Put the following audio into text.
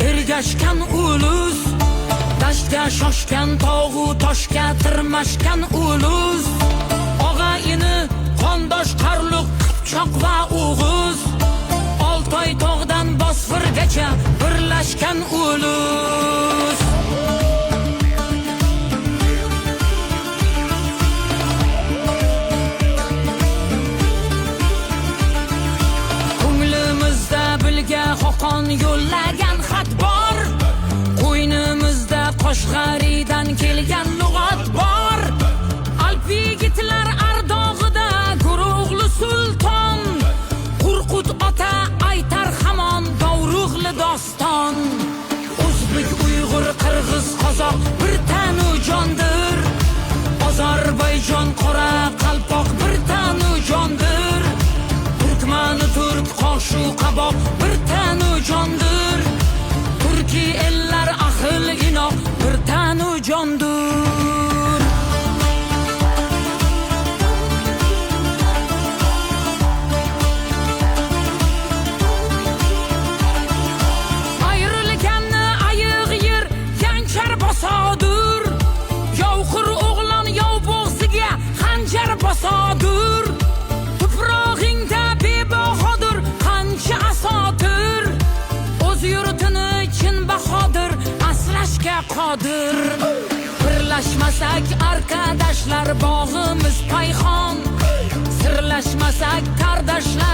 Ergashgan ulus, dashtga shoshgan tog'u toshga tirmashgan ulus, og'a ini qondosh qarluq qipchoq va o'g'iz, Oltoy tog'dan Bosforgacha birlashgan ulus. Ko'nglimizda bilga Xoqon yo'llagan xat bor, qo'ynimizda Qoshg'ariydan kelgan lug'at bor. Alp yigitlar ardog'ida Gurughli sulton, Qo'rqut ota aytar hamon Dovrug'li doston. O'zbek, Uyg'ur, Qirg'iz, Qozoq bir tanu jondir, Ozarbayjon, Qora Qalpoq bir tanu jondir, Turkman, Turk, Qoshu, Qaboq bir tanu jondir, Turkiy ellar ahil inoq bir tanu jondir. Ayrilganni ayiq yer yanchar bosodir, Yovqir o'g'lon yov bo'g'ziga xanjar bosodir, tuprog'ingda bebahodir qancha asotir, o'z yurtini chin bahodir asrashga qodir. Birlashmasak arkadaşlar bog'imiz payxon, sirlashmasak qardoshlar